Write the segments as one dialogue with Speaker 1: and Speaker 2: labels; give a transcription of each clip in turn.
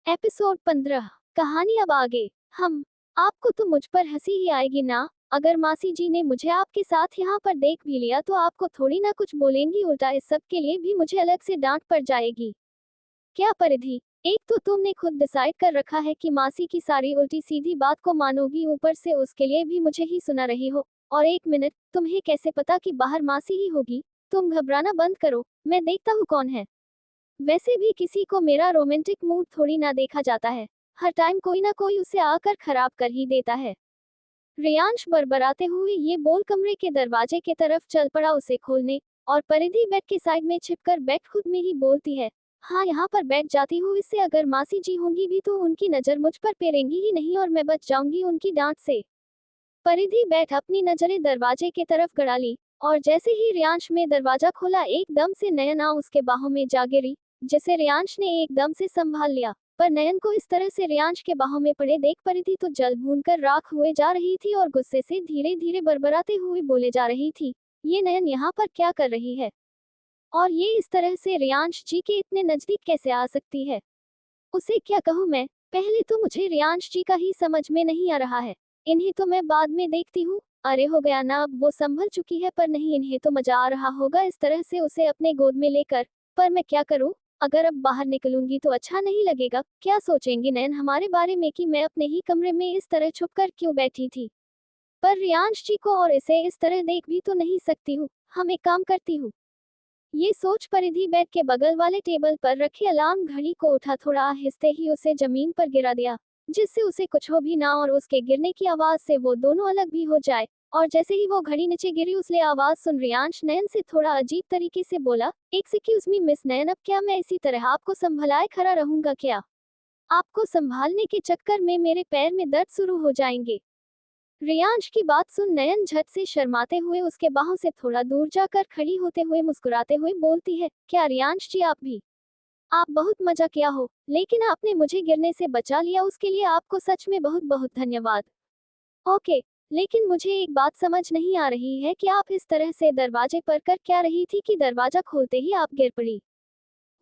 Speaker 1: Episode 15। कहानी अब आगे। हम आपको तो मुझ पर हंसी ही आएगी ना। अगर मासी जी ने मुझे आपके साथ यहाँ पर देख भी लिया तो आपको थोड़ी ना कुछ बोलेंगी, उल्टा इस सब के लिए भी मुझे अलग से डांट पड़ जाएगी। क्या परिधि, एक तो तुमने खुद डिसाइड कर रखा है कि मासी की सारी उल्टी सीधी बात को मानोगी, ऊपर से उसके लिए भी मुझे ही सुना रही हो। और एक मिनट, तुम्हें कैसे पता कि बाहर मासी ही होगी? तुम घबराना बंद करो, मैं देखता हूँ कौन है। वैसे भी किसी को मेरा रोमांटिक मूड थोड़ी ना देखा जाता है। हर टाइम कोई ना कोई उसे आकर खराब कर ही देता है। रियांश बरबराते हुए ये बोल कमरे के दरवाजे की तरफ चल पड़ा उसे खोलने। और परिधि बेड के साइड में छिपकर बैठ खुद में ही बोलती है, हाँ यहाँ पर बैठ जाती हूँ, इससे अगर मासी जी होंगी भी तो उनकी नजर मुझ पर पेरेंगी ही नहीं और मैं बच जाऊंगी उनकी डांट से। परिधि बैठ अपनी नजरें दरवाजे की तरफ गड़ा ली। और जैसे ही रियांश में दरवाजा खोला एकदम से नयन उसके बाहों में जा गिरी, जिसे रियांश ने एकदम से संभाल लिया। पर नयन को इस तरह से रियांश के बाहों में पड़े देख परिधि तो जल भून कर राख हुए जा रही थी और गुस्से से धीरे धीरे बरबराते हुए बोले जा रही थी, ये नयन यहाँ पर क्या कर रही है? और ये इस तरह से रियांश जी के इतने नजदीक कैसे आ सकती है? उसे क्या कहूँ मैं? पहले तो मुझे रियांश जी का ही समझ में नहीं आ रहा है। इन्हें तो मैं बाद में देखती हूँ। अरे हो गया ना, अब वो संभल चुकी है, पर नहीं, इन्हें तो मजा आ रहा होगा इस तरह से उसे अपने गोद में लेकर। पर मैं क्या करूँ? अगर अब बाहर निकलूंगी तो अच्छा नहीं लगेगा। क्या सोचेंगी नयन हमारे बारे में कि मैं अपने ही कमरे में इस तरह छुप कर क्यों बैठी थी? पर रियांश जी को और इसे इस तरह देख भी तो नहीं सकती हूँ। हम एक काम करती हूँ। ये सोच परिधि बेड के बगल वाले टेबल पर रखी अलार्म घड़ी को उठा, थोड़ा आहिस्ते ही उसे जमीन पर गिरा दिया, जिससे उसे कुछ हो भी ना और उसके गिरने की आवाज से वो दोनों अलग भी हो जाए। और जैसे ही वो घड़ी नीचे गिरी उसने आवाज सुन रियांश नयन से थोड़ा अजीब तरीके से बोला, एक्सक्यूज मी मिस नयन, अब क्या मैं इसी तरह आपको संभलाए खड़ा रहूंगा क्या? आपको संभालने के चक्कर में मेरे पैर में दर्द शुरू हो जाएंगे। रियांश की बात सुन नयन झट से शर्माते हुए उसके बाहों से थोड़ा दूर जाकर खड़ी होते हुए मुस्कुराते हुए बोलती है, क्या रियांश जी आप भी? आप बहुत मजा किया हो, लेकिन आपने मुझे गिरने से बचा लिया, उसके लिए आपको सच में बहुत बहुत धन्यवाद। ओके, लेकिन मुझे एक बात समझ नहीं आ रही है कि आप इस तरह से दरवाजे पर कर क्या रही थी कि दरवाजा खोलते ही आप गिर पड़ी।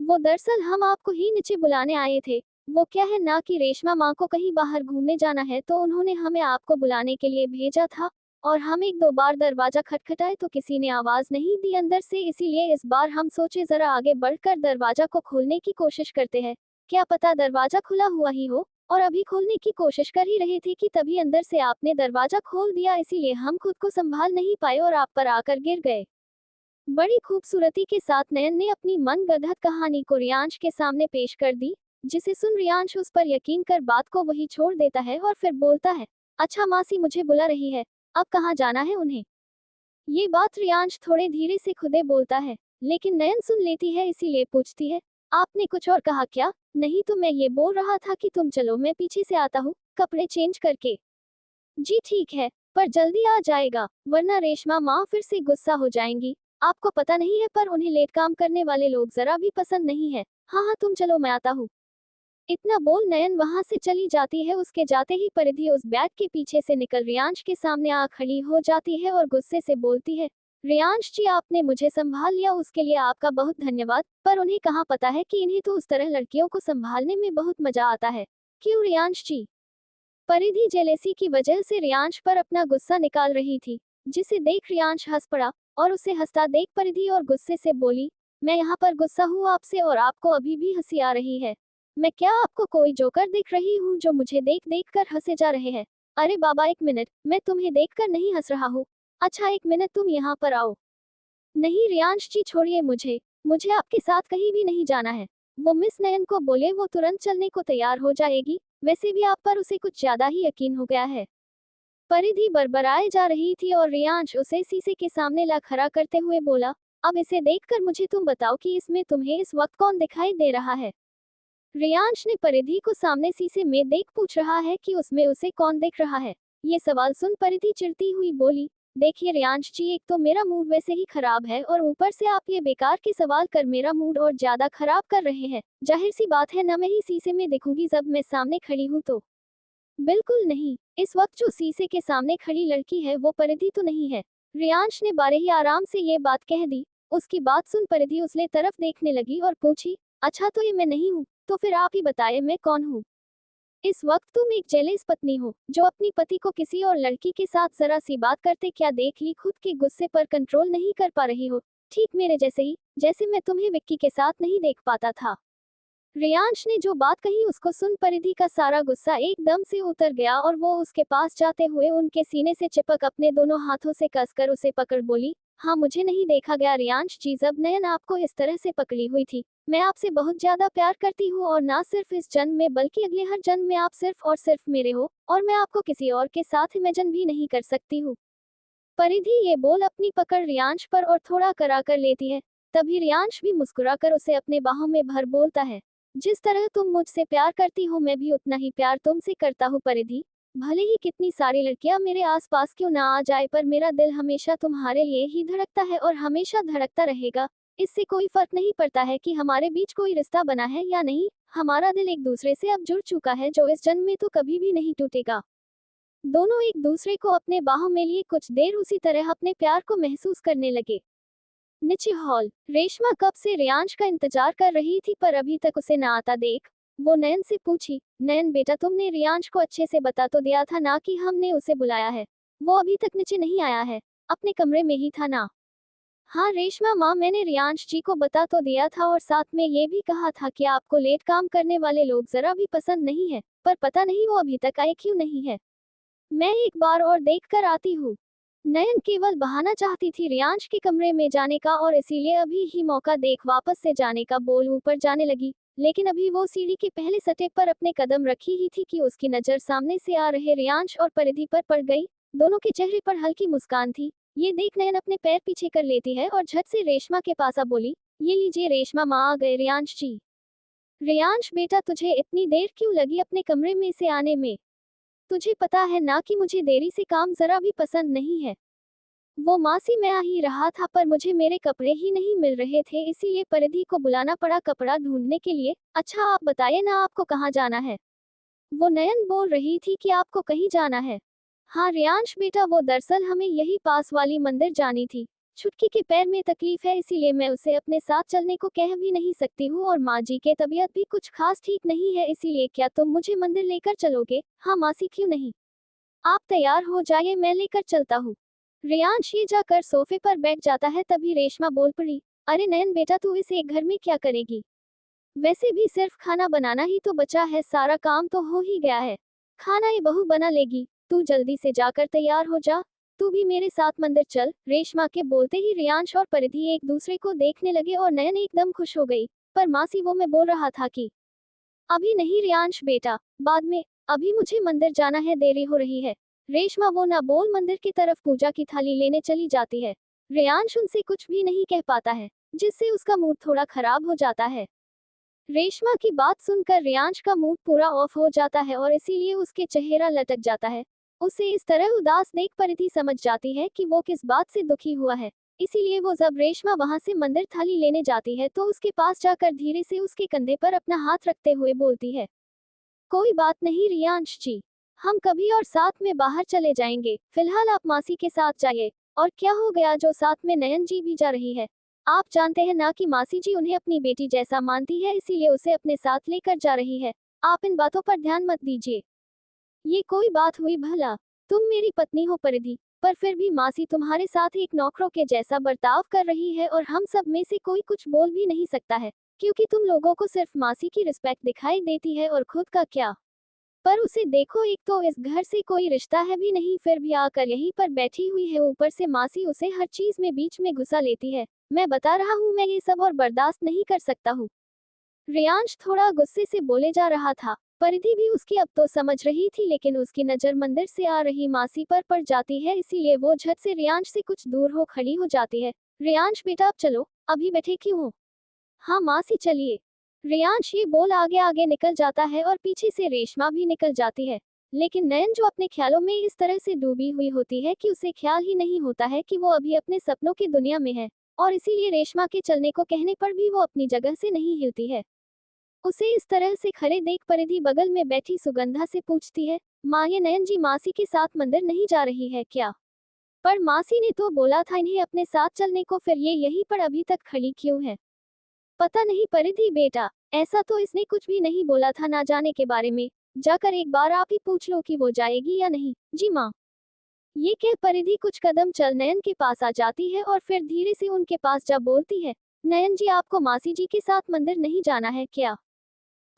Speaker 1: वो दरअसल हम आपको ही नीचे बुलाने आए थे। वो क्या है ना कि रेशमा माँ को कहीं बाहर घूमने जाना है तो उन्होंने हमें आपको बुलाने के लिए भेजा था। और हम एक दो बार दरवाजा खटखटाए तो किसी ने आवाज नहीं दी अंदर से, इसीलिए इस बार हम सोचे जरा आगे बढ़कर दरवाजा को खोलने की कोशिश करते हैं। क्या पता दरवाजा खुला हुआ ही हो। और अभी खोलने की कोशिश कर ही रहे थे कि तभी अंदर से आपने दरवाजा खोल दिया, इसीलिए हम खुद को संभाल नहीं पाए और आप पर आकर गिर गए। बड़ी खूबसूरती के साथ नयन ने अपनी मनगढ़ंत कहानी को रियांश के सामने पेश कर दी, जिसे सुन रियांश उस पर यकीन कर बात को वही छोड़ देता है और फिर बोलता है, अच्छा मासी मुझे बुला रही है, अब कहाँ जाना है उन्हें? ये बात रियांश थोड़े धीरे से खुदे बोलता है, लेकिन नयन सुन लेती है इसीलिए पूछती है, आपने कुछ और कहा क्या? नहीं तो मैं ये बोल रहा था कि तुम चलो, मैं पीछे से आता हूँ कपड़े चेंज करके। जी ठीक है, पर जल्दी आ जाएगा, वरना रेशमा माँ फिर से गुस्सा हो जाएंगी। आपको पता नहीं है पर उन्हें लेट काम करने वाले लोग जरा भी पसंद नहीं है। हाँ हाँ तुम चलो, मैं आता हूँ। इतना बोल नयन वहां से चली जाती है। उसके जाते ही परिधि उस बैग के पीछे से निकल रियांश के सामने आ खड़ी हो जाती है और गुस्से से बोलती है, रियांश जी आपने मुझे संभाल लिया, उसके लिए आपका बहुत धन्यवाद, पर उन्हें कहाँ पता है कि इन्हें तो उस तरह लड़कियों को संभालने में बहुत मजा आता है। क्यों रियांश जी? परिधि जेलेसी की वजह से रियांश पर अपना गुस्सा निकाल रही थी, जिसे देख रियांश हंस पड़ा। और उसे हंसता देख परिधि और गुस्से से बोली, मैं यहाँ पर गुस्सा हूँ आपसे और आपको अभी भी हंसी आ रही है? मैं क्या आपको कोई जोकर दिख रही हूँ जो मुझे देख देख कर हंसे जा रहे हैं? अरे बाबा एक मिनट, मैं तुम्हें देखकर नहीं हंस रहा हूँ। अच्छा एक मिनट, तुम यहाँ पर आओ। नहीं रियांश जी छोड़िए मुझे, मुझे आपके साथ कहीं भी नहीं जाना है। वो मिस नयन को बोले, वो तुरंत चलने को तैयार हो जाएगी। वैसे भी आप पर उसे कुछ ज्यादा ही यकीन हो गया है। परिधि बरबराए जा रही थी और रियांश उसे शीशे के सामने ला खड़ा करते हुए बोला, अब इसे देखकर मुझे तुम बताओ कि इसमें तुम्हें इस वक्त कौन दिखाई दे रहा है? रियांश ने परिधि को सामने शीशे में देख पूछ रहा है कि उसमें उसे कौन देख रहा है। ये सवाल सुन परिधि चिढ़ती हुई बोली, देखिए रियांश जी, एक तो मेरा मूड वैसे ही खराब है और ऊपर से आप ये बेकार के सवाल कर मेरा मूड और ज्यादा खराब कर रहे हैं। जाहिर सी बात है ना, मैं ही शीशे में दिखूंगी जब मैं सामने खड़ी हूँ तो? बिल्कुल नहीं, इस वक्त जो शीशे के सामने खड़ी लड़की है वो परिधि तो नहीं है। रियांश ने बड़े ही आराम से ये बात कह दी। उसकी बात सुन परिधि उसले तरफ देखने लगी और पूछी, अच्छा तो ये मैं नहीं हूँ, तो फिर आप ही बताएं मैं कौन हूँ। इस वक्त तुम एक जेलस पत्नी हो जो अपनी पति को किसी और लड़की के साथ जरा सी बात करते क्या देख ली, खुद के गुस्से पर कंट्रोल नहीं कर पा रही हो। ठीक मेरे जैसे ही, जैसे मैं तुम्हें विक्की के साथ नहीं देख पाता था। रियांश ने जो बात कही उसको सुन परिधि का सारा गुस्सा एकदम से उतर गया और वो उसके पास जाते हुए उनके सीने से चिपक अपने दोनों हाथों से कसकर उसे पकड़ बोली, हाँ मुझे नहीं देखा गया रियांश जी, जब नयन आपको इस तरह से पकड़ी हुई थी। मैं आपसे बहुत ज्यादा प्यार करती हूँ और ना सिर्फ इस जन्म में बल्कि अगले हर जन्म में आप सिर्फ और सिर्फ मेरे हो और मैं आपको किसी और के साथ इमेजिन भी नहीं कर सकती हूँ। परिधि ये बोल अपनी पकड़ रियांश पर और थोड़ा करा कर लेती है। तभी रियांश भी मुस्कुराकर उसे अपने बाहों में भर बोलता है, जिस तरह तुम मुझसे प्यार करती हो मैं भी उतना ही प्यार तुमसे करता हूँ परिधि। भले ही कितनी सारी लड़कियां मेरे आसपास क्यों ना आ जाए पर मेरा दिल हमेशा तुम्हारे लिए ही धड़कता है और हमेशा धड़कता रहेगा। इससे कोई फर्क नहीं पड़ता है कि हमारे बीच कोई रिश्ता बना है या नहीं, हमारा दिल एक दूसरे से अब जुड़ चुका है जो इस जन्म में तो कभी भी नहीं टूटेगा। दोनों एक दूसरे को अपने बाहों में लिए कुछ देर उसी तरह अपने प्यार को महसूस करने लगे। नीचे हॉल, रेशमा कब से रियांश का इंतजार कर रही थी पर अभी तक उसे ना आता देख वो नयन से पूछी, नयन बेटा तुमने रियांश को अच्छे से बता तो दिया था ना कि हमने उसे बुलाया है। वो अभी तक नीचे नहीं आया है, अपने कमरे में ही था ना। हाँ रेशमा माँ, मैंने रियांश जी को बता तो दिया था और साथ में ये भी कहा था कि आपको लेट काम करने वाले लोग जरा भी पसंद नहीं है, पर पता नहीं वो अभी तक आए क्यों नहीं है। मैं एक बार और देख कर आती हूँ। नयन केवल बहाना चाहती थी रियांश के कमरे में जाने का और इसीलिए अभी ही मौका देख वापस से जाने का बोल ऊपर जाने लगी। लेकिन अभी वो सीढ़ी के पहले सटे पर अपने कदम रखी ही थी कि उसकी नजर सामने से आ रहे रियांश और परिधि पर पड़ गई। दोनों के चेहरे पर हल्की मुस्कान थी। ये देख नयन अपने पैर पीछे कर लेती है और झट से रेशमा के पास आ बोली, ये लीजिए रेशमा माँ, आ गए रियांश जी। रियांश बेटा तुझे इतनी देर क्यों लगी अपने कमरे में से आने में? तुझे पता है ना कि मुझे देरी से काम जरा भी पसंद नहीं है। वो मासी मैं आ ही रहा था पर मुझे मेरे कपड़े ही नहीं मिल रहे थे इसीलिए परिधि को बुलाना पड़ा कपड़ा ढूंढने के लिए। अच्छा आप बताइए ना आपको कहाँ जाना है? वो नयन बोल रही थी कि आपको कहीं जाना है। हाँ रियांश बेटा, वो दरअसल हमें यही पास वाली मंदिर जानी थी। छुटकी के पैर में तकलीफ है इसीलिए मैं उसे अपने साथ चलने को कह भी नहीं सकती हूँ और माँ जी के तबीयत भी कुछ खास ठीक नहीं है इसीलिए क्या तुम मुझे मंदिर लेकर चलोगे? हाँ मासी क्यों नहीं, आप तैयार हो जाइए मैं लेकर चलता हूँ। रियांश ये जाकर सोफे पर बैठ जाता है तभी रेशमा बोल पड़ी, अरे नयन बेटा तू इस एक घर में क्या करेगी? वैसे भी सिर्फ खाना बनाना ही तो बचा है, सारा काम तो हो ही गया है। खाना ये बहू बना लेगी, तू जल्दी से जाकर तैयार हो जा। तू भी मेरे साथ मंदिर चल। रेशमा के बोलते ही रियांश और परिधि एक दूसरे को देखने लगे और नयन एकदम खुश हो गई। पर मासी वो मैं बोल रहा था कि अभी नहीं रियांश बेटा, बाद में, अभी मुझे मंदिर जाना है, देरी हो रही है। रेशमा वो ना बोल मंदिर की तरफ पूजा की थाली लेने चली जाती है। रियांश उनसे कुछ भी नहीं कह पाता है, जिससे उसका मूड थोड़ा खराब हो जाता है। रेशमा की बात सुनकर रियांश का मूड पूरा ऑफ हो जाता है और इसीलिए उसके चेहरा लटक जाता है। उसे इस तरह उदास देख परिधि समझ जाती है कि वो किस बात से दुखी हुआ है। इसीलिए वो जब रेशमा वहां से मंदिर थाली लेने जाती है तो उसके पास जाकर धीरे से उसके कंधे पर अपना हाथ रखते हुए बोलती है, कोई बात नहीं रियांश जी, हम कभी और साथ में बाहर चले जाएंगे, फिलहाल आप मासी के साथ जाइए। और क्या हो गया जो साथ में नयन जी भी जा रही है? आप जानते हैं ना कि मासी जी उन्हें अपनी बेटी जैसा मानती है इसीलिए उसे अपने साथ लेकर जा रही है। आप इन बातों पर ध्यान मत दीजिए। ये कोई बात हुई भला? तुम मेरी पत्नी हो परिधि, पर फिर भी मासी तुम्हारे साथ एक नौकरों के जैसा बर्ताव कर रही है और हम सब में से कोई कुछ बोल भी नहीं सकता है, क्योंकि तुम लोगों को सिर्फ मासी की रिस्पेक्ट दिखाई देती है और खुद का क्या। पर उसे देखो, एक तो इस घर से कोई रिश्ता है भी नहीं फिर भी आकर यहीं पर बैठी हुई है, ऊपर से मासी उसे हर चीज में बीच में घुसा लेती है। मैं बता रहा हूँ मैं ये सब और बर्दाश्त नहीं कर सकता हूँ। रियांश थोड़ा गुस्से से बोले जा रहा था। परिधि भी उसकी अब तो समझ रही थी लेकिन उसकी नजर मंदिर से आ रही मासी पर पड़ जाती है इसीलिए वो झट से रियांश से कुछ दूर हो खड़ी हो जाती है। रियांश बेटा अब चलो, अभी बैठे क्यों हो? हाँ मासी चलिए। रियांश ये बोल आगे आगे निकल जाता है और पीछे से रेशमा भी निकल जाती है। लेकिन नयन जो अपने ख्यालों में इस तरह से डूबी हुई होती है कि उसे ख्याल ही नहीं होता है कि वो अभी अपने सपनों की दुनिया में है। और इसीलिए रेशमा के चलने को कहने पर भी वो अपनी जगह से नहीं हिलती है। उसे इस तरह से खड़े देख परिधि बगल में बैठी सुगंधा से पूछती है, माँ ये नयन जी मासी के साथ मंदिर नहीं जा रही है क्या? पर मासी ने तो बोला था इन्हें अपने साथ चलने को, फिर ये यहीं पर अभी तक खड़ी क्यों है? पता नहीं परिधि बेटा, ऐसा तो इसने कुछ भी नहीं बोला था ना जाने के बारे में। जाकर एक बार आप ही पूछ लो कि वो जाएगी या नहीं। जी माँ। ये कह परिधि कुछ कदम चल नयन के पास आ जाती है और फिर धीरे से उनके पास जा बोलती है, नयन जी आपको मासी जी के साथ मंदिर नहीं जाना है क्या?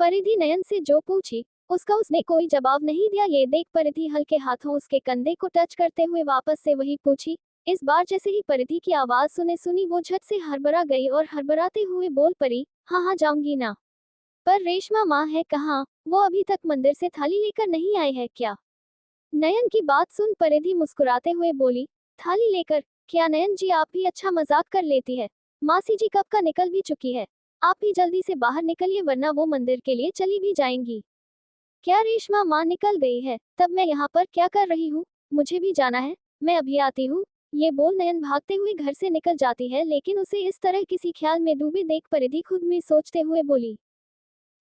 Speaker 1: परिधि नयन से जो पूछी उसका उसने कोई जवाब नहीं दिया। ये देख परिधि हल्के हाथों उसके कंधे को टच करते हुए वापस से वही पूछी। इस बार जैसे ही परिधि की आवाज सुनी वो झट से हड़बड़ा गई और हड़बड़ाते हुए बोल पड़ी, हाँ हाँ जाऊंगी ना। पर रेशमा माँ है कहाँ? वो अभी तक मंदिर से थाली लेकर नहीं आए है क्या? नयन की बात सुन परिधि मुस्कुराते हुए बोली, थाली लेकर? क्या नयन जी आप भी अच्छा मजाक कर लेती है। मासी जी कब का निकल भी चुकी है। आप भी जल्दी से बाहर निकलिए वरना वो मंदिर के लिए चली भी जाएंगी। क्या रेशमा माँ निकल गई है? तब मैं यहाँ पर क्या कर रही हूँ? मुझे भी जाना है, मैं अभी आती हूँ। ये बोल नयन भागते हुए घर से निकल जाती है लेकिन उसे इस तरह किसी ख्याल में डूबे देख परिधि खुद में सोचते हुए बोली,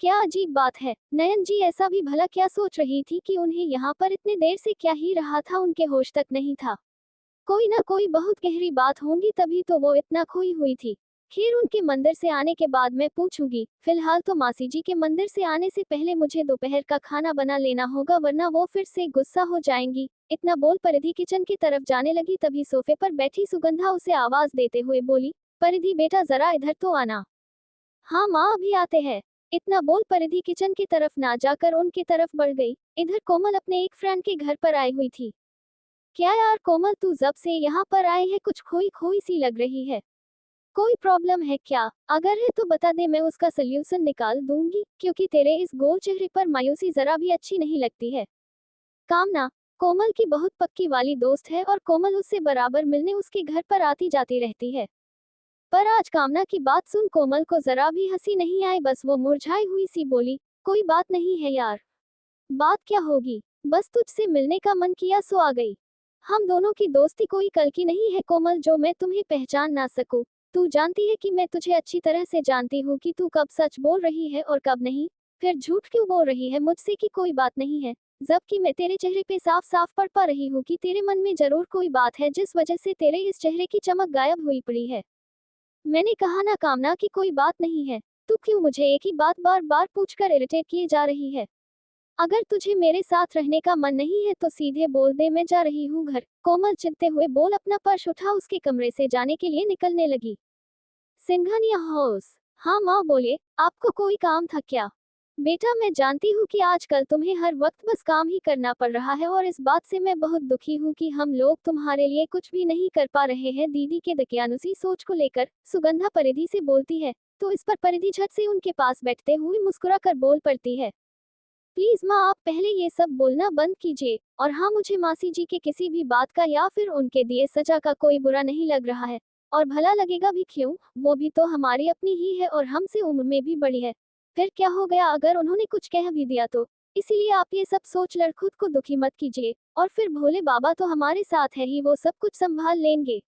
Speaker 1: क्या अजीब बात है। नयन जी ऐसा भी भला क्या सोच रही थी कि उन्हें यहाँ पर इतने देर से क्या ही रहा था, उनके होश तक नहीं था। कोई ना कोई बहुत गहरी बात होगी तभी तो वो इतना खोई हुई थी। खैर उनके मंदिर से आने के बाद मैं पूछूंगी। फिलहाल तो मासी जी के मंदिर से आने से पहले मुझे दोपहर का खाना बना लेना होगा वरना वो फिर से गुस्सा हो जाएंगी। इतना बोल परिधि किचन की तरफ जाने लगी तभी सोफे पर बैठी सुगंधा उसे आवाज देते हुए बोली, परिधि बेटा जरा इधर तो आना। हाँ माँ अभी आते हैं। इतना बोल परिधि किचन की तरफ ना जाकर उनकी तरफ बढ़ गई। इधर कोमल अपने एक फ्रेंड के घर पर आई हुई थी। क्या यार कोमल तू जब से यहाँ पर आई है कुछ खोई खोई सी लग रही है। कोई प्रॉब्लम है क्या? अगर है तो बता दे मैं उसका सल्यूशन निकाल दूंगी क्योंकि तेरे इस गोल चेहरे पर मायूसी जरा भी अच्छी नहीं लगती है। कामना कोमल की बहुत पक्की वाली दोस्त है और कोमल उससे बराबर मिलने उसके घर पर आती जाती रहती है। पर आज कामना की बात सुन कोमल को जरा भी हंसी नहीं आई। बस वो मुरझाई हुई सी बोली, कोई बात नहीं है यार। बात क्या होगी, बस तुझसे मिलने का मन किया सो आ गई। हम दोनों की दोस्ती कोई कल की नहीं है कोमल जो मैं तुम्हें पहचान ना सकूं। तू जानती है कि मैं तुझे अच्छी तरह से जानती हूँ कि तू कब सच बोल रही है और कब नहीं। फिर झूठ क्यों बोल रही है मुझसे कि कोई बात नहीं है, जबकि मैं तेरे चेहरे पे साफ साफ पढ़ पा रही हूँ कि तेरे मन में जरूर कोई बात है जिस वजह से तेरे इस चेहरे की चमक गायब हुई पड़ी है। मैंने कहा ना कामना की कोई बात नहीं है। तू क्यों मुझे एक ही बात बार बार पूछकर इरिटेट किए जा रही है। अगर तुझे मेरे साथ रहने का मन नहीं है तो सीधे बोल दे मैं जा रही हूँ घर। कोमल चिढ़ते हुए बोल अपना पर्स उठा उसके कमरे से जाने के लिए निकलने लगी। सिंघानिया हाउस। हाँ माँ बोले, आपको कोई काम था क्या? बेटा मैं जानती हूँ कि आजकल तुम्हें हर वक्त बस काम ही करना पड़ रहा है और इस बात से मैं बहुत दुखी हूँ कि हम लोग तुम्हारे लिए कुछ भी नहीं कर पा रहे हैं। दीदी के दकियानुसी सोच को लेकर सुगंधा परिधि से बोलती है तो इस पर परिधि झट से उनके पास बैठते हुए मुस्कुरा कर बोल पड़ती है, प्लीज माँ आप पहले ये सब बोलना बंद कीजिए। और हाँ मुझे मासी जी के किसी भी बात का या फिर उनके दिए सजा का कोई बुरा नहीं लग रहा है। और भला लगेगा भी क्यों, वो भी तो हमारी अपनी ही है और हमसे उम्र में भी बड़ी है। फिर क्या हो गया अगर उन्होंने कुछ कह भी दिया तो। इसीलिए आप ये सब सोच कर खुद को दुखी मत कीजिए। और फिर भोले बाबा तो हमारे साथ है ही, वो सब कुछ संभाल लेंगे।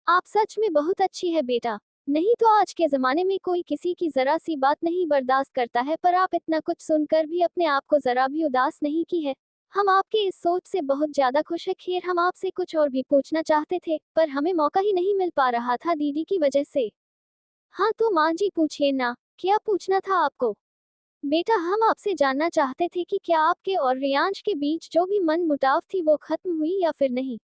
Speaker 1: आप सच में बहुत अच्छी है बेटा। नहीं तो आज के जमाने में कोई किसी की जरा सी बात नहीं बर्दाश्त करता है। पर आप इतना कुछ सुनकर भी अपने आप को जरा भी उदास नहीं की है। हम आपके इस सोच से बहुत ज्यादा खुश है। खैर हम आपसे कुछ और भी पूछना चाहते थे पर हमें मौका ही नहीं मिल पा रहा था दीदी की वजह से। हाँ तो माँ जी पूछिए ना, क्या पूछना था आपको? बेटा हम आपसे जानना चाहते थे कि क्या आपके और रियांश के बीच जो भी मन मुटाव थी वो खत्म हुई या फिर नहीं।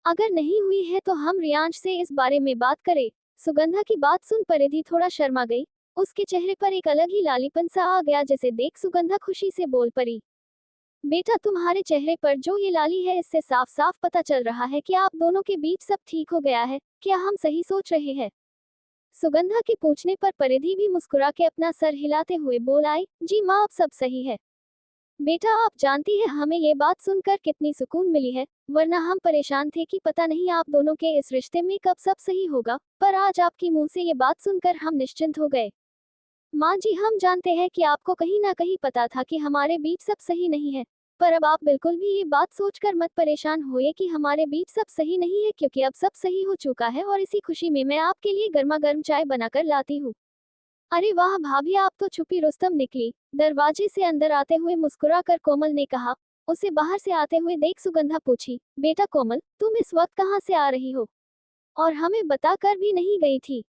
Speaker 1: अगर नहीं हुई है तो हम रियांश से इस बारे में बात करें। सुगंधा की बात सुन परिधि थोड़ा शर्मा गई। उसके चेहरे पर एक अलग ही लालीपन सा आ गया जैसे देख सुगंधा खुशी से बोल पड़ी, बेटा तुम्हारे चेहरे पर जो ये लाली है इससे साफ साफ पता चल रहा है कि आप दोनों के बीच सब ठीक हो गया है। क्या हम सही सोच रहे हैं? सुगंधा के पूछने पर परिधि भी मुस्कुरा के अपना सर हिलाते हुए बोल आई, जी माँ अब सब सही है। बेटा आप जानती है हमें ये बात सुनकर कितनी सुकून मिली है, वरना हम परेशान थे कि पता नहीं आप दोनों के इस रिश्ते में कब सब सही होगा। पर आज आपके मुंह से ये बात सुनकर हम निश्चिंत हो गए। माँ जी हम जानते हैं कि आपको कहीं ना कहीं पता था कि हमारे बीच सब सही नहीं है। पर अब आप बिल्कुल भी ये बात सोचकर मत परेशान होइए कि हमारे बीच सब सही नहीं है क्योंकि अब सब सही हो चुका है और इसी खुशी में मैं आपके लिए गर्मा गर्म चाय बनाकर लाती हूँ। अरे वाह भाभी आप तो छुपी रुस्तम निकली। दरवाजे से अंदर आते हुए मुस्कुरा कर कोमल ने कहा। उसे बाहर से आते हुए देख सुगंधा पूछी, बेटा कोमल तुम इस वक्त कहाँ से आ रही हो और हमें बता कर भी नहीं गई थी।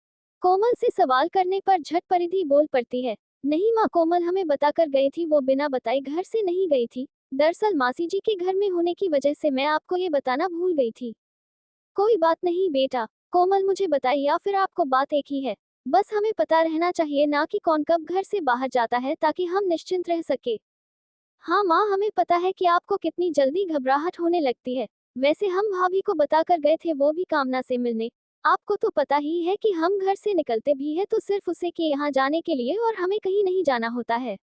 Speaker 1: कोमल से सवाल करने पर झट परिधि बोल पड़ती है, नहीं माँ, कोमल हमें बताकर गई थी, वो बिना बताए घर से नहीं गई थी। दरअसल मासी जी के घर में होने की वजह से मैं आपको ये बताना भूल गई थी। कोई बात नहीं बेटा, कोमल मुझे बताए या फिर आपको बात एक ही है। बस हमें पता रहना चाहिए ना कि कौन कब घर से बाहर जाता है, ताकि हम निश्चिंत रह सके। हाँ माँ, हमें पता है कि आपको कितनी जल्दी घबराहट होने लगती है। वैसे हम भाभी को बताकर गए थे, वो भी कामना से मिलने। आपको तो पता ही है कि हम घर से निकलते भी है तो सिर्फ उसे के यहाँ जाने के लिए, और हमें कहीं नहीं जाना होता है।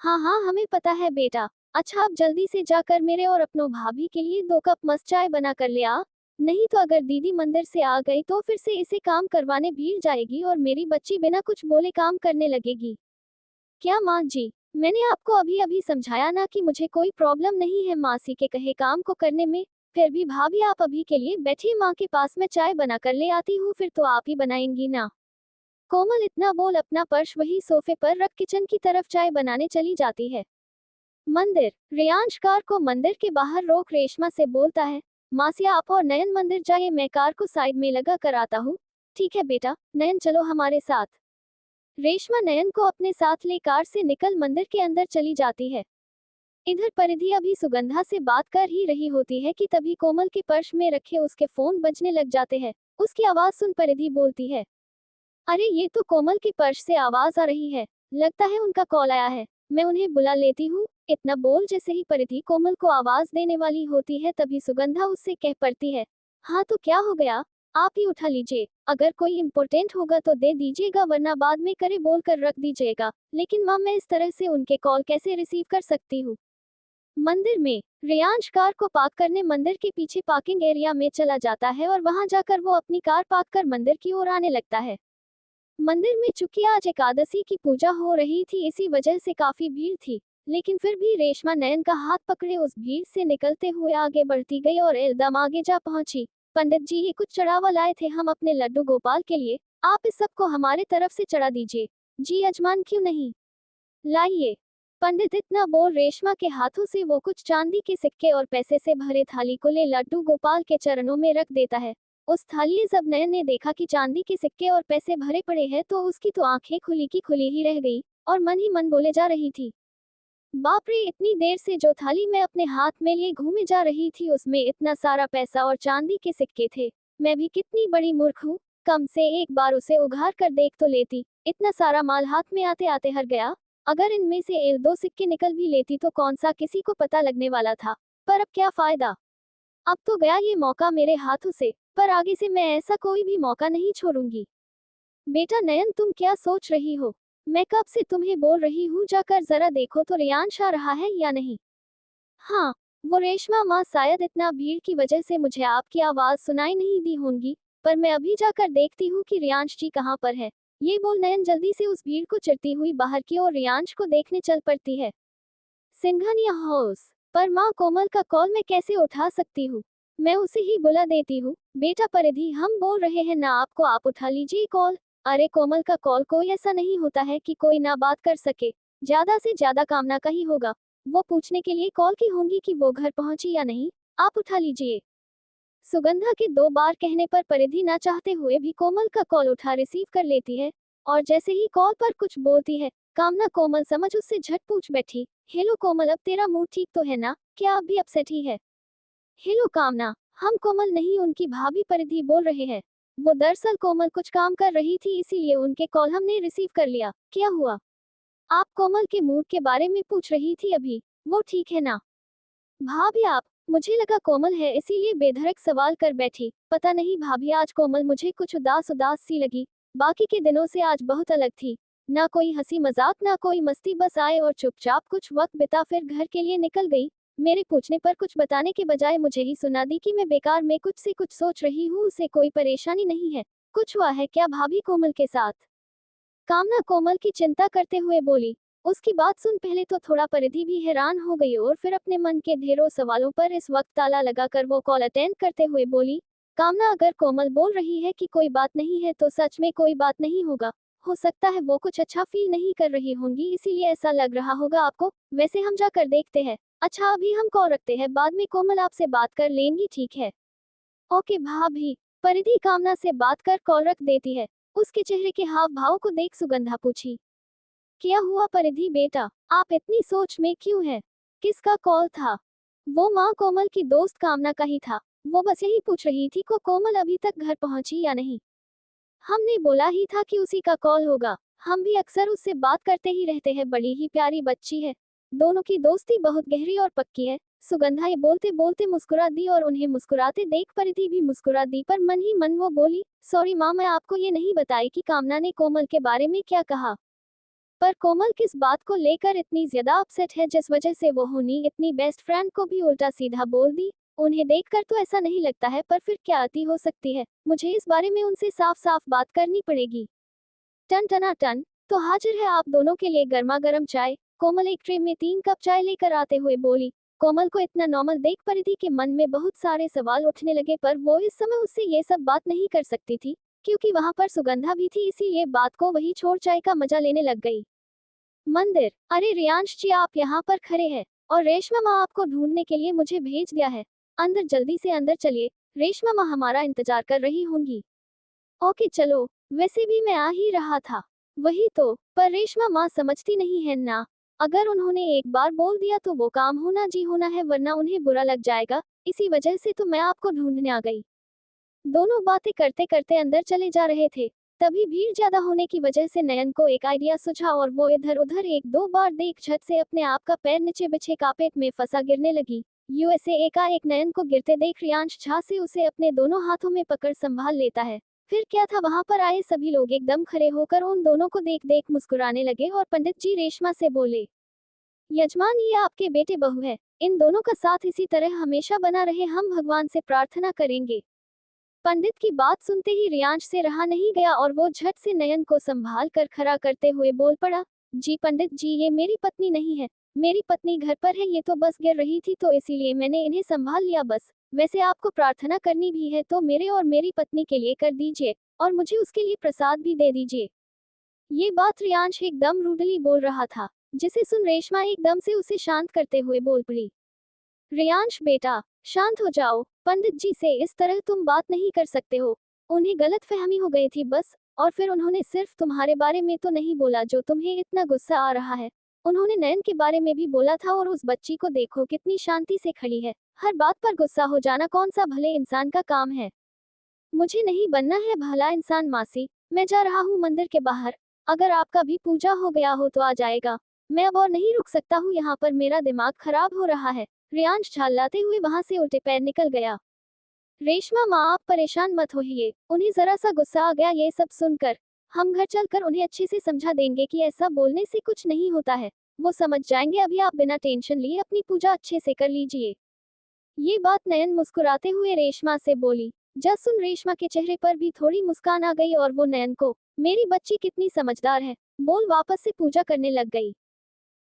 Speaker 1: हाँ हाँ, हमें पता है बेटा। अच्छा, आप जल्दी से जाकर मेरे और अपनों भाभी के लिए 2 कप मस्त चाय बना कर ले आ। नहीं तो अगर दीदी मंदिर से आ गई तो फिर से इसे काम करवाने भीड़ जाएगी और मेरी बच्ची बिना कुछ बोले काम करने लगेगी। क्या माँ जी, मैंने आपको अभी अभी समझाया ना कि मुझे कोई प्रॉब्लम नहीं है मासी के कहे काम को करने में। फिर भी भाभी आप अभी के लिए बैठिए, माँ के पास मैं चाय बना कर ले आती हूँ, फिर तो आप ही बनाएंगी ना। कोमल इतना बोल अपना पर्स वही सोफे पर रख किचन की तरफ चाय बनाने चली जाती है। मंदिर, रेयांश कार को मंदिर के बाहर रोक रेशमा से बोलता है, मासी आप और नयन मंदिर जाइए, मैं कार को साइड में लगा कर आता हूँ। ठीक है बेटा, नयन चलो हमारे साथ। रेशमा नयन को अपने साथ ले कार से निकल मंदिर के अंदर चली जाती है। इधर परिधि अभी सुगंधा से बात कर ही रही होती है कि तभी कोमल के पर्स में रखे उसके फोन बजने लग जाते हैं। उसकी आवाज सुन परिधि बोलती है, अरे ये तो कोमल के पर्स से आवाज आ रही है, लगता है उनका कॉल आया है, मैं उन्हें बुला लेती हूँ। इतना बोल जैसे ही परिधि कोमल को आवाज देने वाली होती है तभी सुगंधा उससे कह पड़ती है, हाँ तो क्या हो गया, आप ही उठा लीजिए, अगर कोई इम्पोर्टेंट होगा तो दे दीजिएगा, वरना बाद में करे बोल कर रख दीजिएगा। लेकिन माँ, मैं इस तरह से उनके कॉल कैसे रिसीव कर सकती हूँ। मंदिर में रेयांश कार को पार्क करने मंदिर के पीछे पार्किंग एरिया में चला जाता है और वहां जाकर वो अपनी कार पार्क कर मंदिर की ओर आने लगता है। मंदिर में चूंकि आज एकादशी की पूजा हो रही थी, इसी वजह से काफी भीड़ थी। लेकिन फिर भी रेशमा नयन का हाथ पकड़े उस भीड़ से निकलते हुए आगे बढ़ती गई और एकदम आगे जा पहुंची। पंडित जी, ये कुछ चढ़ावा लाए थे हम अपने लड्डू गोपाल के लिए, आप इस सबको हमारे तरफ से चढ़ा दीजिए। जी यजमान, क्यों नहीं, लाइए। पंडित इतना बोल रेशमा के हाथों से वो कुछ चांदी के सिक्के और पैसे से भरे थाली को ले लड्डू गोपाल के चरणों में रख देता है। उस थाली जब नयन ने देखा कि चांदी के सिक्के और पैसे भरे पड़े हैं तो उसकी तो आंखें खुली की खुली ही रह गई और मन ही मन बोले जा रही थी, बाप रे, इतनी देर से जो थाली मैं अपने हाथ में लिए घूमे जा रही थी उसमें इतना सारा पैसा और चांदी के सिक्के थे। मैं भी कितनी बड़ी मूर्ख हूँ, कम से एक बार उसे उघार कर देख तो लेती। इतना सारा माल हाथ में आते आते हर गया। अगर इनमें से 1-2 सिक्के निकल भी लेती तो कौन सा किसी को पता लगने वाला था। पर अब क्या फायदा, अब तो गया ये मौका मेरे हाथों से, पर आगे से मैं ऐसा कोई भी मौका नहीं छोड़ूंगी। बेटा नयन, तुम क्या सोच रही हो, मैं कब से तुम्हें बोल रही हूँ जाकर जरा देखो तो रेयांश आ रहा है या नहीं। हाँ, वो रेशमा माँ, शायद इतना भीड़ की वजह से मुझे आपकी आवाज सुनाई नहीं दी होंगी, पर मैं अभी जाकर देखती हूँ कि रेयांश जी कहाँ पर है। ये बोल नयन जल्दी से उस भीड़ को चिरती हुई बाहर की ओर रेयांश को देखने चल पड़ती है। सिंघानिया हाउस पर माँ, कोमल का कॉल मैं कैसे उठा सकती हूँ, मैं उसे ही बुला देती हूँ। बेटा परिधि, हम बोल रहे हैं ना आपको, आप उठा लीजिए कॉल। अरे कोमल का कॉल कोई ऐसा नहीं होता है कि कोई ना बात कर सके, ज्यादा से ज्यादा कामना का ही होगा। वो पूछने के लिए कॉल की होंगी कि वो घर पहुंची या नहीं, आप उठा लीजिए। सुगंधा के 2 बार कहने पर परिधि ना चाहते हुए भी कोमल का कॉल उठा रिसीव कर लेती है। और जैसे ही कॉल पर कुछ बोलती है, कामना कोमल समझ उससे झट पूछ बैठी, हेलो कोमल, अब तेरा मूड ठीक तो है ना, क्या अब भी अपसेट ही है। हेलो कामना, हम कोमल नहीं, उनकी भाभी परिधि बोल रहे हैं। वो दरअसल कोमल कुछ काम कर रही थी, इसीलिए उनके कॉल हमने रिसीव कर लिया। क्या हुआ, आप कोमल के मूड के बारे में पूछ रही थी अभी, वो ठीक है ना। भाभी आप, मुझे लगा कोमल है इसीलिए बेधड़क सवाल कर बैठी। पता नहीं भाभी, आज कोमल मुझे कुछ उदास उदास सी लगी, बाकी के दिनों से आज बहुत अलग थी। ना कोई हंसी मजाक ना कोई मस्ती, बस आए और चुपचाप कुछ वक्त बिता फिर घर के लिए निकल गई। मेरे पूछने पर कुछ बताने के बजाय मुझे ही सुना दी कि मैं बेकार में कुछ से कुछ सोच रही हूँ, उसे कोई परेशानी नहीं है। कुछ हुआ है क्या भाभी कोमल के साथ। कामना कोमल की चिंता करते हुए बोली। उसकी बात सुन पहले तो थोड़ा परिधि भी हैरान हो गई और फिर अपने मन के ढेरों सवालों पर इस वक्त ताला लगाकर वो कॉल अटेंड करते हुए बोली, कामना अगर कोमल बोल रही है कि कोई बात नहीं है तो सच में कोई बात नहीं होगा। हो सकता है वो कुछ अच्छा फील नहीं कर रही होंगी, इसीलिए ऐसा लग रहा होगा आपको। वैसे हम जाकर देखते हैं। अच्छा, अभी हम कॉल रखते हैं, बाद में कोमल आपसे बात कर लेंगी, ठीक है। ओके भाभी। परिधि कामना से बात कर कॉल रख देती है। उसके चेहरे के हाव भाव को देख सुगंधा पूछी, क्या हुआ परिधि बेटा, आप इतनी सोच में क्यों हैं? किसका कॉल था? वो माँ कोमल की दोस्त कामना का ही था। वो बस यही पूछ रही थी को कोमल अभी तक घर पहुंची या नहीं। हमने बोला ही था कि उसी का कॉल होगा। हम भी अक्सर उससे बात करते ही रहते हैं, बड़ी ही प्यारी बच्ची है। दोनों की दोस्ती बहुत गहरी और पक्की है। सुगंधा ये बोलते बोलते मुस्कुरा दी और उन्हें मुस्कुराते देख परिधि भी मुस्कुरा दी, पर मन ही मन वो बोली, सॉरी माँ, मैं आपको ये नहीं बताई कि कामना ने कोमल के बारे में क्या कहा। पर कोमल किस बात को लेकर इतनी ज्यादा अपसेट है जिस वजह से वो हुनी इतनी बेस्ट फ्रेंड को भी उल्टा सीधा बोल दी। उन्हें देखकर तो ऐसा नहीं लगता है, पर फिर क्या अति हो सकती है। मुझे इस बारे में उनसे साफ साफ बात करनी पड़ेगी। टन टना टन। तो हाजिर है आप दोनों के लिए गर्मा गर्म चाय। कोमल एक ट्रे में 3 कप चाय लेकर आते हुए बोली। कोमल को इतना नॉर्मल देख परिधि के मन में बहुत सारे सवाल उठने लगे, पर वो इस समय उससे ये सब बात नहीं कर सकती थी, क्योंकि वहां पर सुगंधा भी थी, इसीलिए बात को वही छोड़ चाय का मजा लेने लग गई। मंदिर, अरे रियांश जी, आप यहाँ पर खड़े हैं और रेशमा माँ आपको ढूंढने के लिए मुझे भेज दिया है। अंदर, जल्दी से अंदर चलिए, रेशमा माँ हमारा इंतजार कर रही होंगी। ओके चलो, वैसे भी मैं आ ही रहा था। वही तो, पर रेशमा माँ समझती नहीं है ना। अगर उन्होंने एक बार बोल दिया तो वो काम होना जी होना है, वरना उन्हें बुरा लग जाएगा। इसी वजह से तो मैं आपको ढूंढने आ गई। दोनों बातें करते करते अंदर चले जा रहे थे। तभी भीड़ ज्यादा होने की वजह से नयन को एक आइडिया सूझा और वो इधर उधर 1-2 बार देख झट से अपने आप का पैर नीचे बिछे कार्पेट में फंसा गिरने लगी। यूएसए एकाएक नयन को गिरते देख रियांश झा से उसे अपने दोनों हाथों में पकड़ संभाल लेता है। फिर क्या था, वहां पर आए सभी लोग एकदम खड़े होकर उन दोनों को देख देख मुस्कुराने लगे और पंडित जी रेशमा से बोले, यजमान ये आपके बेटे बहू है, इन दोनों का साथ इसी तरह हमेशा बना रहे, हम भगवान से प्रार्थना करेंगे। पंडित की बात सुनते ही रियांश से रहा नहीं गया और वो झट से नयन को संभाल कर खड़ा करते हुए बोल पड़ा, जी पंडित जी, ये मेरी पत्नी नहीं है, मेरी पत्नी घर पर है, ये तो बस गिर रही थी तो इसीलिए मैंने इन्हें संभाल लिया बस। वैसे आपको प्रार्थना करनी भी है तो मेरे और मेरी पत्नी के लिए कर दीजिए और मुझे उसके लिए प्रसाद भी दे दीजिए। ये बात रियांश एकदम रूडली बोल रहा था, जिसे सुन रेशमा एकदम से उसे शांत करते हुए बोल पड़ी, रियांश बेटा, शांत हो जाओ, पंडित जी से इस तरह तुम बात नहीं कर सकते हो। उन्हें गलत फहमी हो गई थी बस, और फिर उन्होंने सिर्फ तुम्हारे बारे में तो नहीं बोला जो तुम्हें इतना गुस्सा आ रहा है, उन्होंने नयन के बारे में भी बोला था। और उस बच्ची को देखो कितनी शांति से खड़ी है, हर बात पर गुस्सा हो जाना कौन सा भले इंसान का काम है। मुझे नहीं बनना है भला इंसान मासी, मैं जा रहा हूँ मंदिर के बाहर, अगर आपका भी पूजा हो गया हो तो आ जाएगा। मैं अब और नहीं रुक सकता हूँ यहाँ पर, मेरा दिमाग खराब हो रहा है। रियांश झालाते हुए वहां से उल्टे पैर निकल गया। रेशमा माँ, आप परेशान मत होइए, उन्हें जरा सा गुस्सा आ गया ये सब सुनकर। हम घर चलकर उन्हें अच्छे से समझा देंगे कि ऐसा बोलने से कुछ नहीं होता है, वो समझ जाएंगे। अभी आप बिना टेंशन लिए अपनी पूजा अच्छे से कर लीजिए। ये बात नयन मुस्कुराते हुए रेशमा से बोली। जब सुन रेशमा के चेहरे पर भी थोड़ी मुस्कान आ गई और वो नयन को, मेरी बच्ची कितनी समझदार है, बोल वापस से पूजा करने लग गई।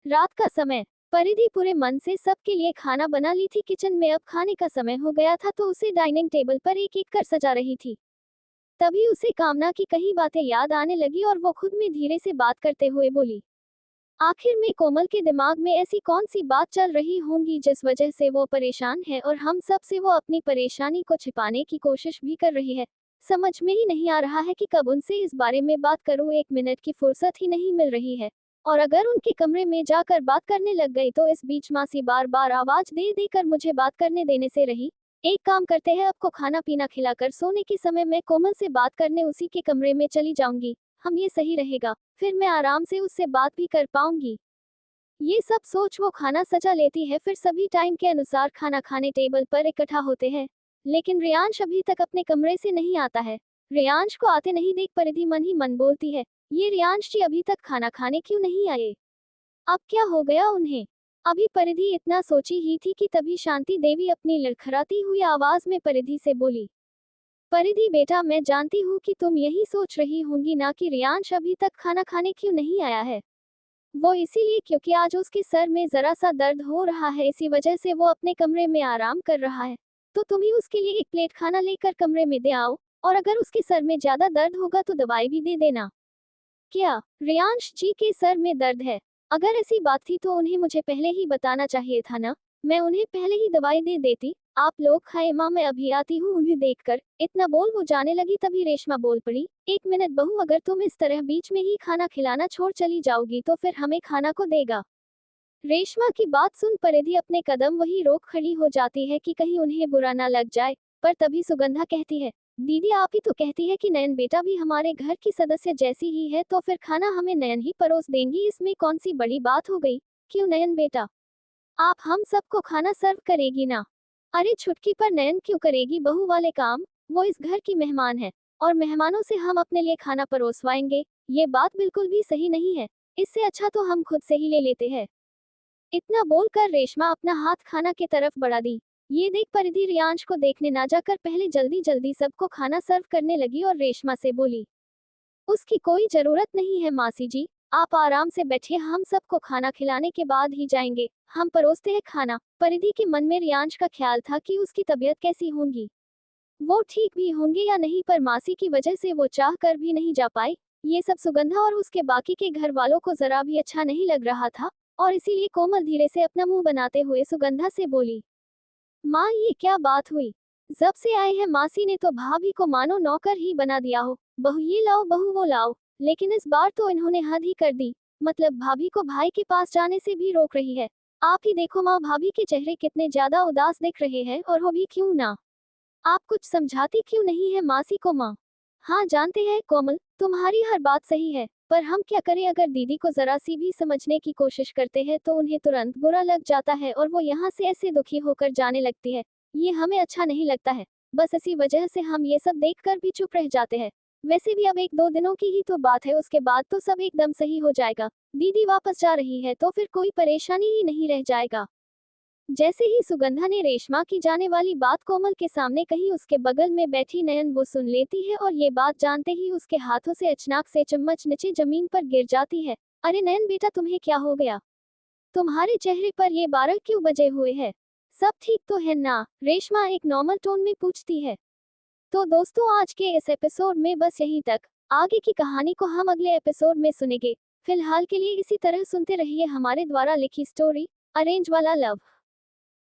Speaker 1: रात का समय, परिधि पूरे मन से सबके लिए खाना बना ली थी। किचन में अब खाने का समय हो गया था तो उसे डाइनिंग टेबल पर एक एक कर सजा रही थी। तभी उसे कामना की कई बातें याद आने लगी और वो खुद में धीरे से बात करते हुए बोली, आखिर में कोमल के दिमाग में ऐसी कौन सी बात चल रही होंगी जिस वजह से वो परेशान है और हम सब से वो अपनी परेशानी को छिपाने की कोशिश भी कर रही है। समझ में ही नहीं आ रहा है कि कब उनसे इस बारे में बात करूं, 1 मिनट की फुर्सत ही नहीं मिल रही है। और अगर उनके कमरे में जाकर बात करने लग गई तो इस बीच मासी बार बार आवाज दे देकर मुझे बात करने देने से रही। एक काम करते हैं, आपको खाना पीना खिलाकर सोने के समय मैं कोमल से बात करने उसी के कमरे में चली जाऊंगी, हम ये सही रहेगा, फिर मैं आराम से उससे बात भी कर पाऊंगी। ये सब सोच वो खाना सजा लेती है। फिर सभी टाइम के अनुसार खाना खाने टेबल पर इकट्ठा होते हैं, लेकिन रियांश अभी तक अपने कमरे से नहीं आता है। रियांश को आते नहीं देख परिधि मन ही मन बोलती है, ये रियांश जी अभी तक खाना खाने क्यों नहीं आए, अब क्या हो गया उन्हें। अभी परिधि इतना सोची ही थी कि तभी शांति देवी अपनी लड़खड़ाती हुई आवाज में परिधि से बोली, परिधि बेटा, मैं जानती हूँ कि तुम यही सोच रही होंगी ना कि रियांश अभी तक खाना खाने क्यों नहीं आया है। वो इसीलिए क्योंकि आज उसके सर में जरा सा दर्द हो रहा है, इसी वजह से वो अपने कमरे में आराम कर रहा है। तो तुम ही उसके लिए 1 प्लेट खाना लेकर कमरे में दे आओ, और अगर उसके सर में ज्यादा दर्द होगा तो दवाई भी दे देना। क्या रियांश जी के सर में दर्द है? अगर ऐसी बात थी तो उन्हें मुझे पहले ही बताना चाहिए था ना, मैं उन्हें पहले ही दवाई दे देती। आप लोग खाए माँ, मैं अभी आती हूँ उन्हें देखकर। इतना बोल वो जाने लगी, तभी रेशमा बोल पड़ी, एक मिनट बहू, अगर तुम इस तरह बीच में ही खाना खिलाना छोड़ चली जाओगी तो फिर हमें खाना को देगा। रेशमा की बात सुन परिधि अपने कदम वही रोक खड़ी हो जाती है कि कहीं उन्हें बुरा ना लग जाए। पर तभी सुगंधा कहती है, दीदी आप ही तो कहती है कि नयन बेटा भी हमारे घर की सदस्य जैसी ही है, तो फिर खाना हमें नयन ही परोस देंगी, इसमें कौन सी बड़ी बात हो गई। क्यों नयन बेटा, आप हम सबको खाना सर्व करेगी ना। अरे छुटकी पर नयन क्यों करेगी बहू वाले काम, वो इस घर की मेहमान है और मेहमानों से हम अपने लिए खाना परोसवाएंगे। ये बात बिल्कुल भी सही नहीं है, इससे अच्छा तो हम खुद से ही ले लेते हैं। इतना बोलकर रेशमा अपना हाथ खाना की तरफ बढ़ा दी। ये देख परिधि रियांश को देखने ना जाकर पहले जल्दी जल्दी सबको खाना सर्व करने लगी और रेशमा से बोली, उसकी कोई जरूरत नहीं है मासी जी, आप आराम से बैठिए, हम सबको खाना खिलाने के बाद ही जाएंगे, हम परोसते हैं खाना। परिधि के मन में रियांश का ख्याल था कि उसकी तबीयत कैसी होगी, वो ठीक भी होंगे या नहीं, पर मासी की वजह से वो चाह कर भी नहीं जा पाई। ये सब सुगंधा और उसके बाकी के घर वालों को जरा भी अच्छा नहीं लग रहा था और इसीलिए कोमल धीरे से अपना मुंह बनाते हुए सुगंधा से बोली, माँ ये क्या बात हुई, जब से आए हैं मासी ने तो भाभी को मानो नौकर ही बना दिया हो, बहू ये लाओ बहू वो लाओ। लेकिन इस बार तो इन्होंने हद ही कर दी, मतलब भाभी को भाई के पास जाने से भी रोक रही है। आप ही देखो माँ, भाभी के चेहरे कितने ज्यादा उदास दिख रहे हैं, और हो भी क्यों ना, आप कुछ समझाती क्यों नहीं है मासी को माँ। हाँ जानते हैं कोमल, तुम्हारी हर बात सही है, पर हम क्या करें, अगर दीदी को जरा सी भी समझने की कोशिश करते हैं तो उन्हें तुरंत बुरा लग जाता है और वो यहाँ से ऐसे दुखी होकर जाने लगती है। ये हमें अच्छा नहीं लगता है, बस इसी वजह से हम ये सब देखकर भी चुप रह जाते हैं। वैसे भी अब 1-2 दिनों की ही तो बात है, उसके बाद तो सब एकदम सही हो जाएगा। दीदी वापस जा रही है तो फिर कोई परेशानी ही नहीं रह जाएगा। जैसे ही सुगंधा ने रेशमा की जाने वाली बात कोमल के सामने कही, उसके बगल में बैठी नयन वो सुन लेती है और ये बात जानते ही उसके हाथों से अचानक से चम्मच नीचे जमीन पर गिर जाती है। अरे नयन बेटा, तुम्हें क्या हो गया, तुम्हारे चेहरे पर ये 12 क्यों बजे हुए हैं, सब ठीक तो है ना, रेशमा एक नॉर्मल टोन में पूछती है। तो दोस्तों आज के इस एपिसोड में बस यहीं तक, आगे की कहानी को हम अगले एपिसोड में सुनेंगे। फिलहाल के लिए इसी तरह सुनते रहिए हमारे द्वारा लिखी स्टोरी अरेंज वाला लव।